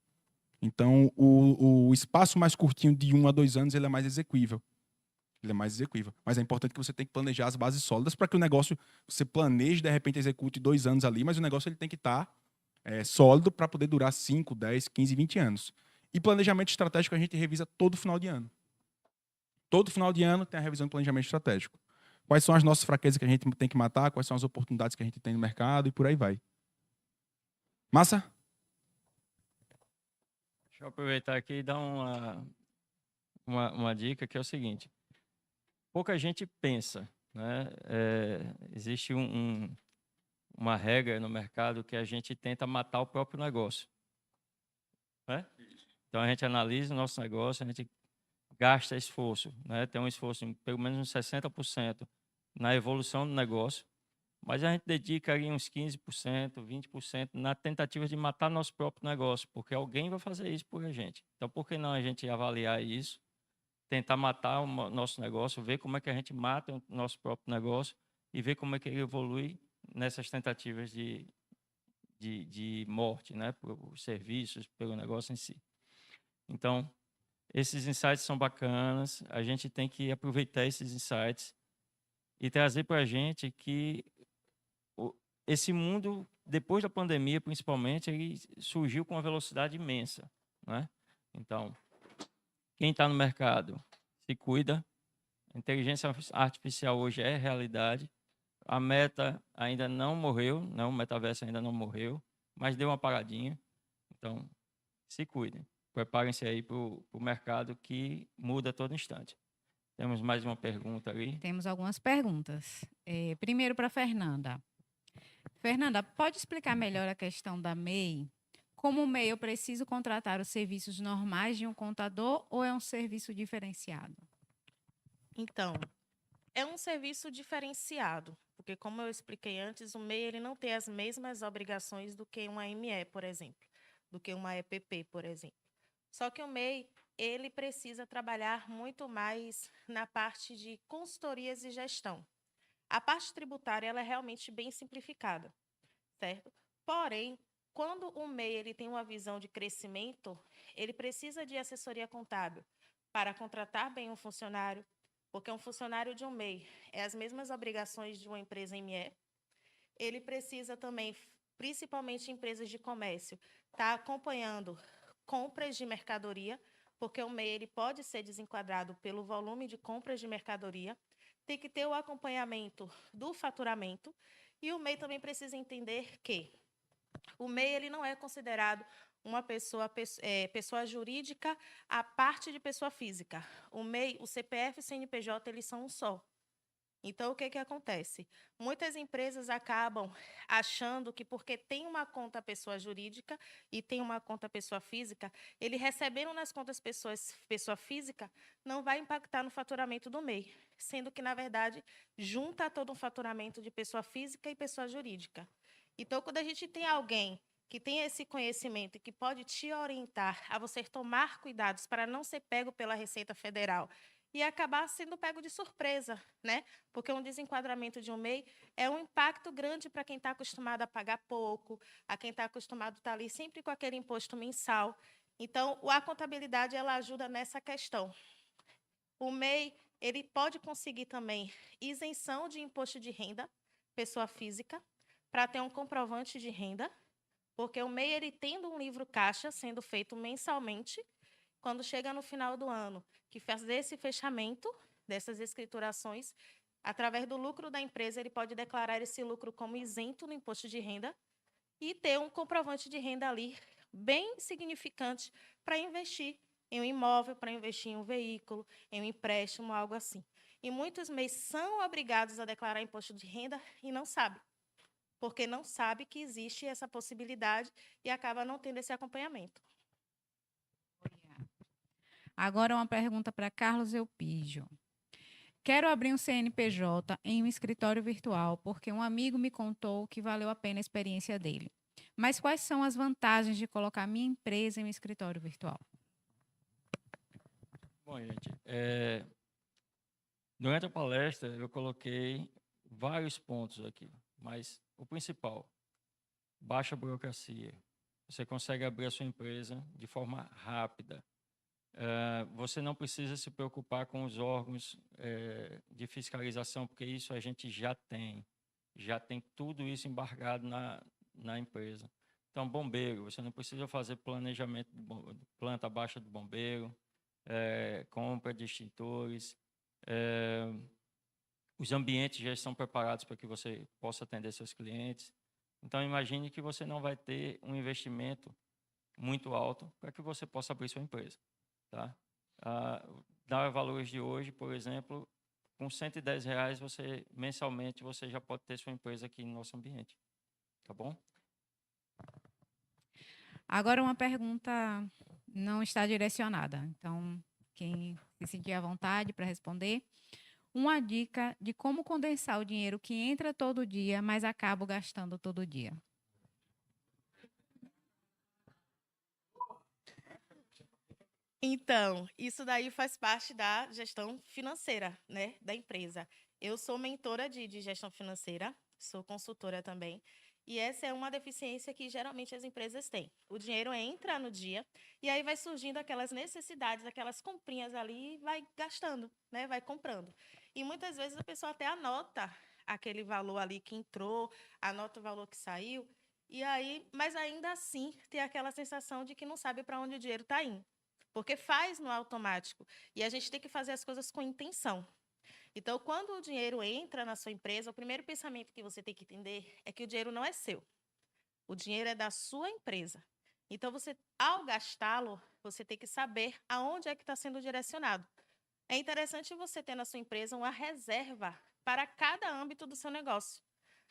Então, o espaço mais curtinho de 1 a 2 anos, ele é mais execuível. Ele é mais execuível. Mas é importante que você tenha que planejar as bases sólidas para que o negócio, você planeje, de repente, execute 2 anos ali, mas o negócio ele tem que estar sólido para poder durar 5, 10, 15, 20 anos. E planejamento estratégico a gente revisa todo final de ano. Todo final de ano tem a revisão de planejamento estratégico. Quais são as nossas fraquezas que a gente tem que matar, quais são as oportunidades que a gente tem no mercado e por aí vai. Massa? Deixa eu aproveitar aqui e dar uma dica, que é o seguinte. Pouca gente pensa, né? Existe uma regra no mercado que a gente tenta matar o próprio negócio. Né? Então, a gente analisa o nosso negócio, a gente gasta esforço, né? Tem um esforço em pelo menos uns 60% na evolução do negócio, mas a gente dedica aí uns 15%, 20% na tentativa de matar nosso próprio negócio, porque alguém vai fazer isso por a gente. Então, por que não a gente avaliar isso, tentar matar o nosso negócio, ver como é que a gente mata o nosso próprio negócio e ver como é que ele evolui nessas tentativas de morte, né? Por serviços, pelo negócio em si. Então, esses insights são bacanas, a gente tem que aproveitar esses insights e trazer para a gente que esse mundo, depois da pandemia, principalmente, ele surgiu com uma velocidade imensa, né? Então, quem está no mercado se cuida, a inteligência artificial hoje é realidade, a Meta ainda não morreu, né? O metaverso ainda não morreu, mas deu uma paradinha, então se cuidem. Preparem-se aí para o mercado que muda a todo instante. Temos mais uma pergunta ali. Temos algumas perguntas. Primeiro para Fernanda. Fernanda, pode explicar melhor a questão da MEI? Como MEI, eu preciso contratar os serviços normais de um contador ou é um serviço diferenciado? Então, é um serviço diferenciado, porque como eu expliquei antes, o MEI ele não tem as mesmas obrigações do que uma ME, por exemplo, do que uma EPP, por exemplo. Só que o MEI, ele precisa trabalhar muito mais na parte de consultorias e gestão. A parte tributária ela é realmente bem simplificada, certo? Porém, quando o MEI ele tem uma visão de crescimento, ele precisa de assessoria contábil para contratar bem um funcionário, porque um funcionário de um MEI é as mesmas obrigações de uma empresa ME. Ele precisa também, principalmente empresas de comércio, estar acompanhando compras de mercadoria, porque o MEI ele pode ser desenquadrado pelo volume de compras de mercadoria. Tem que ter o acompanhamento do faturamento e o MEI também precisa entender que o MEI ele não é considerado uma pessoa jurídica à parte de pessoa física. O MEI, o CPF e o CNPJ, eles são um só. Então, o que acontece? Muitas empresas acabam achando que porque tem uma conta pessoa jurídica e tem uma conta pessoa física, ele recebendo nas contas pessoa física não vai impactar no faturamento do MEI, sendo que, na verdade, junta todo um faturamento de pessoa física e pessoa jurídica. Então, quando a gente tem alguém que tem esse conhecimento e que pode te orientar a você tomar cuidados para não ser pego pela Receita Federal e acabar sendo pego de surpresa, né? Porque um desenquadramento de um MEI é um impacto grande para quem está acostumado a pagar pouco, a quem está acostumado a estar ali sempre com aquele imposto mensal. Então, a contabilidade ela ajuda nessa questão. O MEI ele pode conseguir também isenção de imposto de renda, pessoa física, para ter um comprovante de renda, porque o MEI ele tendo um livro caixa sendo feito mensalmente, quando chega no final do ano, que fazer esse fechamento dessas escriturações, através do lucro da empresa, ele pode declarar esse lucro como isento no imposto de renda e ter um comprovante de renda ali bem significante para investir em um imóvel, para investir em um veículo, em um empréstimo, algo assim. E muitos MEIs são obrigados a declarar imposto de renda e não sabem, porque não sabe que existe essa possibilidade e acaba não tendo esse acompanhamento. Agora uma pergunta para Carlos Eupígio. Quero abrir um CNPJ em um escritório virtual, porque um amigo me contou que valeu a pena a experiência dele. Mas quais são as vantagens de colocar minha empresa em um escritório virtual? Bom, gente, durante a palestra eu coloquei vários pontos aqui, mas o principal, baixa burocracia. Você consegue abrir a sua empresa de forma rápida. Você não precisa se preocupar com os órgãos de fiscalização, porque isso a gente já tem tudo isso embargado na empresa. Então, bombeiro, você não precisa fazer planejamento de planta baixa do bombeiro, compra de extintores, os ambientes já estão preparados para que você possa atender seus clientes. Então, imagine que você não vai ter um investimento muito alto para que você possa abrir sua empresa. Tá? Dar valores de hoje, por exemplo, com R$110, mensalmente, você já pode ter sua empresa aqui no nosso ambiente. Tá bom? Agora uma pergunta não está direcionada. Então, quem se sentir à vontade para responder. Uma dica de como condensar o dinheiro que entra todo dia, mas acabo gastando todo dia. Então, isso daí faz parte da gestão financeira, né, da empresa. Eu sou mentora de gestão financeira, sou consultora também, e essa é uma deficiência que geralmente as empresas têm. O dinheiro entra no dia e aí vai surgindo aquelas necessidades, aquelas comprinhas ali e vai gastando, né, vai comprando. E muitas vezes a pessoa até anota aquele valor ali que entrou, anota o valor que saiu, e aí, mas ainda assim tem aquela sensação de que não sabe para onde o dinheiro está indo. Porque faz no automático. E a gente tem que fazer as coisas com intenção. Então, quando o dinheiro entra na sua empresa, o primeiro pensamento que você tem que entender é que o dinheiro não é seu. O dinheiro é da sua empresa. Então, você, ao gastá-lo, você tem que saber aonde é que está sendo direcionado. É interessante você ter na sua empresa uma reserva para cada âmbito do seu negócio.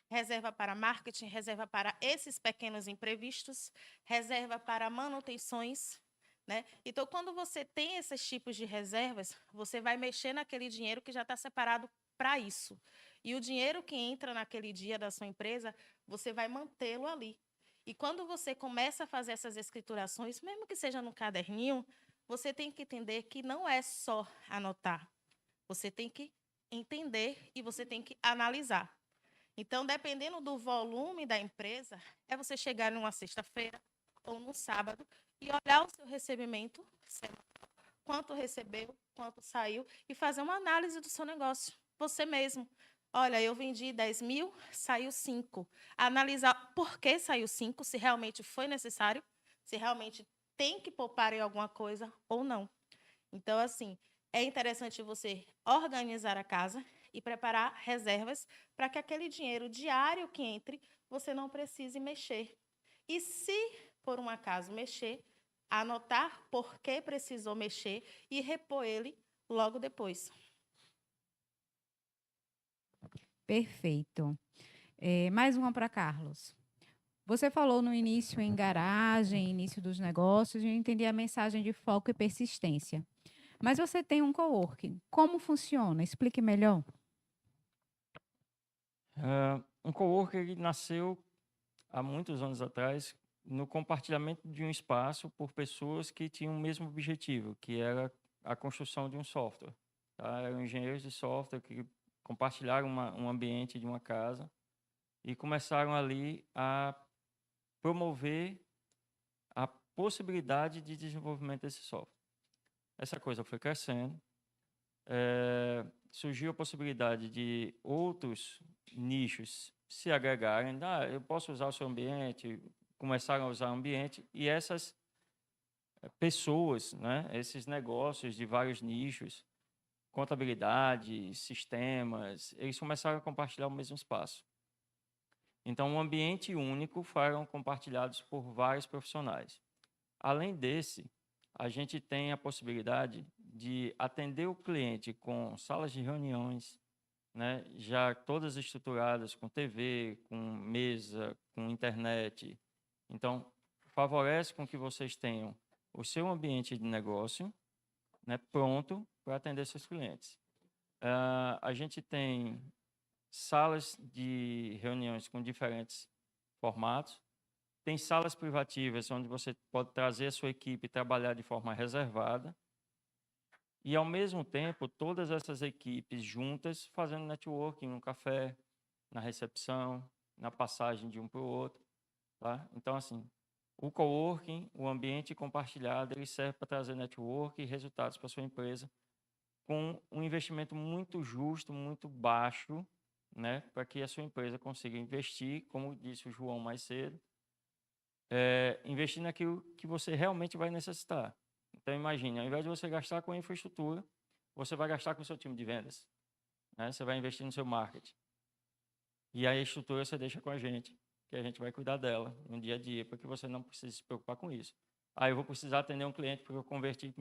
Reserva para marketing, reserva para esses pequenos imprevistos, reserva para manutenções, né? Então, quando você tem esses tipos de reservas, você vai mexer naquele dinheiro que já está separado para isso. E o dinheiro que entra naquele dia da sua empresa, você vai mantê-lo ali. E quando você começa a fazer essas escriturações, mesmo que seja no caderninho, você tem que entender que não é só anotar. Você tem que entender e você tem que analisar. Então, dependendo do volume da empresa, é você chegar numa sexta-feira ou num sábado e olhar o seu recebimento, quanto recebeu, quanto saiu, e fazer uma análise do seu negócio, você mesmo. Olha, eu vendi 10 mil, saiu 5. Analisar por que saiu 5, se realmente foi necessário, se realmente tem que poupar em alguma coisa ou não. Então, assim, é interessante você organizar a casa e preparar reservas para que aquele dinheiro diário que entre, você não precise mexer. E se, por um acaso, mexer, anotar por que precisou mexer e repor ele logo depois. Perfeito. Mais uma para Carlos. Você falou no início em garagem, início dos negócios, e eu entendi a mensagem de foco e persistência. Mas você tem um coworking. Como funciona? Explique melhor. Um coworking ele nasceu há muitos anos atrás no compartilhamento de um espaço por pessoas que tinham o mesmo objetivo, que era a construção de um software. Tá? Eram engenheiros de software que compartilharam um ambiente de uma casa e começaram ali a promover a possibilidade de desenvolvimento desse software. Essa coisa foi crescendo, surgiu a possibilidade de outros nichos se agregarem. Eu posso usar o seu ambiente, começaram a usar o ambiente, e essas pessoas, né, esses negócios de vários nichos, contabilidade, sistemas, eles começaram a compartilhar o mesmo espaço. Então, um ambiente único foram compartilhados por vários profissionais. Além desse, a gente tem a possibilidade de atender o cliente com salas de reuniões, né, já todas estruturadas com TV, com mesa, com internet. Então, favorece com que vocês tenham o seu ambiente de negócio, né, pronto para atender seus clientes. A gente tem salas de reuniões com diferentes formatos. Tem salas privativas onde você pode trazer a sua equipe e trabalhar de forma reservada. E, ao mesmo tempo, todas essas equipes juntas fazendo networking no café, na recepção, na passagem de um para o outro. Tá? Então, assim, o coworking, o ambiente compartilhado, ele serve para trazer network e resultados para a sua empresa com um investimento muito justo, muito baixo, né, para que a sua empresa consiga investir, como disse o João mais cedo, investir naquilo que você realmente vai necessitar. Então, imagine, ao invés de você gastar com a infraestrutura, você vai gastar com o seu time de vendas. Né? Você vai investir no seu marketing. E aí a estrutura você deixa com a gente, que a gente vai cuidar dela no dia a dia, para que você não precise se preocupar com isso. Eu vou precisar atender um cliente porque eu converti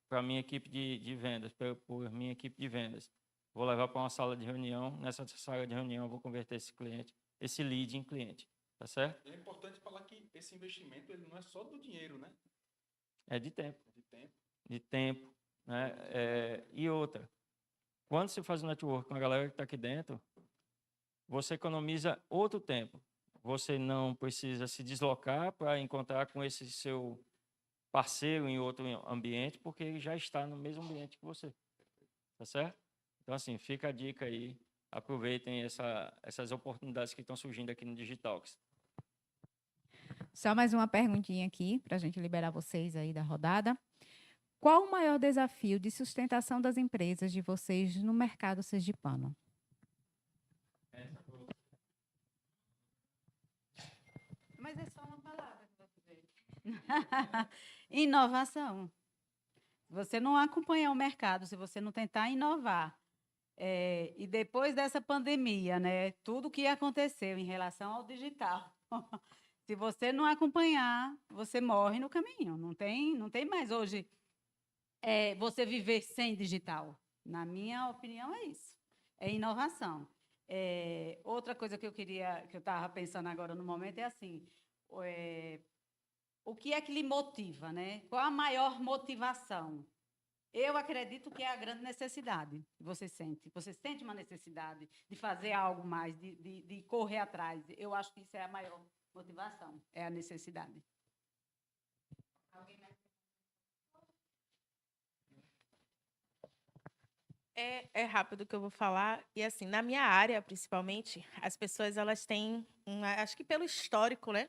para a minha equipe de vendas, por minha equipe de vendas. Vou levar para uma sala de reunião, nessa sala de reunião eu vou converter esse cliente, esse lead em cliente. Tá certo? É importante falar que esse investimento ele não é só do dinheiro, né? É de tempo. De tempo. De tempo. Né? E outra, quando você faz o network com a galera que está aqui dentro, você economiza outro tempo. Você não precisa se deslocar para encontrar com esse seu parceiro em outro ambiente, porque ele já está no mesmo ambiente que você. Tá certo? Então, assim, fica a dica aí. Aproveitem essas oportunidades que estão surgindo aqui no Digitalks. Só mais uma perguntinha aqui, para a gente liberar vocês aí da rodada. Qual o maior desafio de sustentação das empresas de vocês no mercado sergipano? Mas é só uma palavra que você dizer. Inovação. Você não acompanhar o mercado, se você não tentar inovar. E depois dessa pandemia, né, tudo que aconteceu em relação ao digital, se você não acompanhar, você morre no caminho. Não tem mais hoje você viver sem digital. Na minha opinião, é isso. É inovação. Outra coisa que eu estava pensando agora no momento é assim, o que é que lhe motiva, né? Qual a maior motivação? Eu acredito que é a grande necessidade que você sente. Você sente uma necessidade de fazer algo mais, de correr atrás. Eu acho que isso é a maior motivação, é a necessidade. É rápido o que eu vou falar. E assim, na minha área, principalmente, as pessoas elas têm, acho que pelo histórico, né,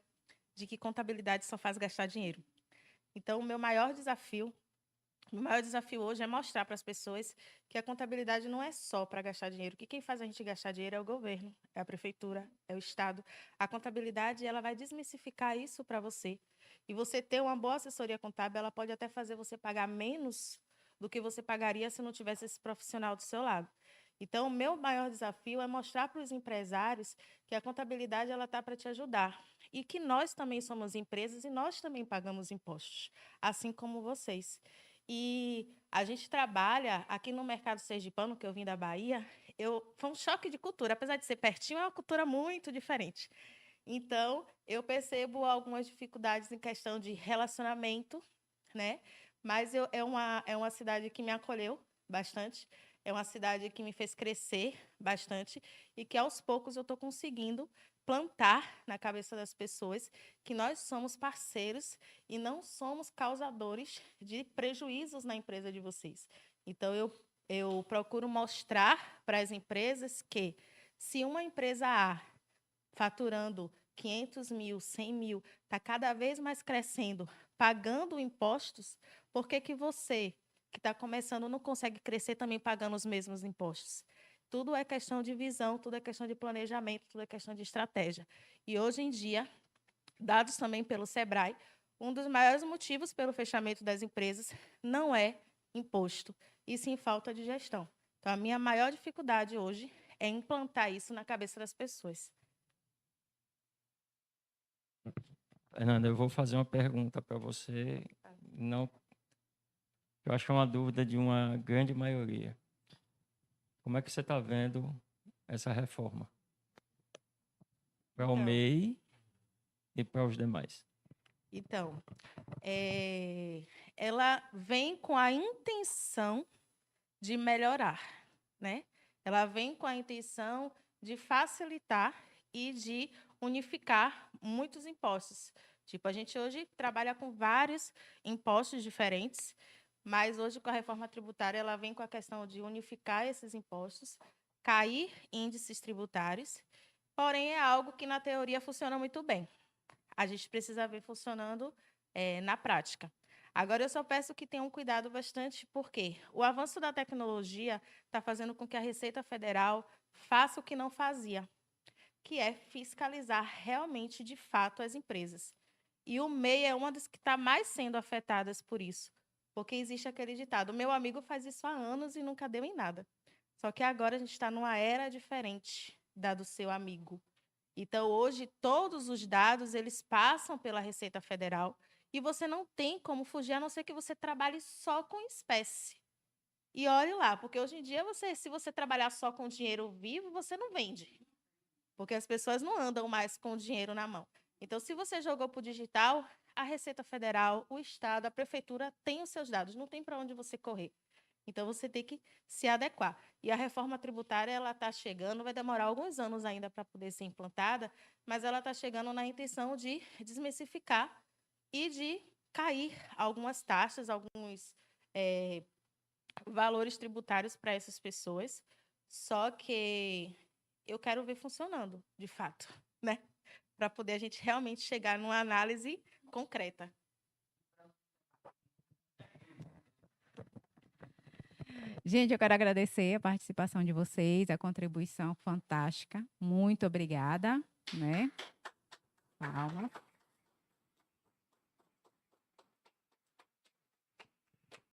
de que contabilidade só faz gastar dinheiro. Então, o meu maior desafio hoje é mostrar para as pessoas que a contabilidade não é só para gastar dinheiro, que quem faz a gente gastar dinheiro é o governo, é a prefeitura, é o Estado. A contabilidade ela vai desmistificar isso para você. E você ter uma boa assessoria contábil, ela pode até fazer você pagar menos do que você pagaria se não tivesse esse profissional do seu lado. Então, o meu maior desafio é mostrar para os empresários que a contabilidade ela está para te ajudar e que nós também somos empresas e nós também pagamos impostos, assim como vocês. E a gente trabalha aqui no mercado sergipano, que eu vim da Bahia, foi um choque de cultura. Apesar de ser pertinho, é uma cultura muito diferente. Então, eu percebo algumas dificuldades em questão de relacionamento, né? Mas é uma cidade que me acolheu bastante, é uma cidade que me fez crescer bastante e que, aos poucos, eu estou conseguindo plantar na cabeça das pessoas que nós somos parceiros e não somos causadores de prejuízos na empresa de vocês. Então, eu procuro mostrar para as empresas que, se uma empresa A faturando 500 mil, 100 mil, está cada vez mais crescendo, pagando impostos, por que você, que está começando, não consegue crescer também pagando os mesmos impostos? Tudo é questão de visão, tudo é questão de planejamento, tudo é questão de estratégia. E, hoje em dia, dados também pelo SEBRAE, um dos maiores motivos pelo fechamento das empresas não é imposto, e sim falta de gestão. Então, a minha maior dificuldade hoje é implantar isso na cabeça das pessoas. Fernanda, eu vou fazer uma pergunta para você, não, eu acho que é uma dúvida de uma grande maioria. Como é que você está vendo essa reforma? Para o MEI e para os demais. Então, ela vem com a intenção de melhorar, né? Ela vem com a intenção de facilitar e de unificar muitos impostos. Tipo, a gente hoje trabalha com vários impostos diferentes, mas hoje, com a reforma tributária, ela vem com a questão de unificar esses impostos, cair índices tributários, porém, é algo que, na teoria, funciona muito bem. A gente precisa ver funcionando na prática. Agora, eu só peço que tenham cuidado bastante, porque o avanço da tecnologia está fazendo com que a Receita Federal faça o que não fazia, que é fiscalizar realmente, de fato, as empresas. E o MEI é uma das que está mais sendo afetadas por isso, porque existe aquele ditado: meu amigo faz isso há anos e nunca deu em nada. Só que agora a gente está numa era diferente da do seu amigo. Então, hoje, todos os dados eles passam pela Receita Federal e você não tem como fugir, a não ser que você trabalhe só com espécie. E olhe lá, porque hoje em dia, se você trabalhar só com dinheiro vivo, você não vende. Porque as pessoas não andam mais com dinheiro na mão. Então, se você jogou para o digital, a Receita Federal, o Estado, a Prefeitura tem os seus dados, não tem para onde você correr. Então, você tem que se adequar. E a reforma tributária ela está chegando, vai demorar alguns anos ainda para poder ser implantada, mas ela está chegando na intenção de desmistificar e de cair algumas taxas, alguns valores tributários para essas pessoas. Só que eu quero ver funcionando, de fato, né? Para poder a gente realmente chegar numa análise concreta. Gente, eu quero agradecer a participação de vocês, a contribuição fantástica. Muito obrigada, né? Palmas.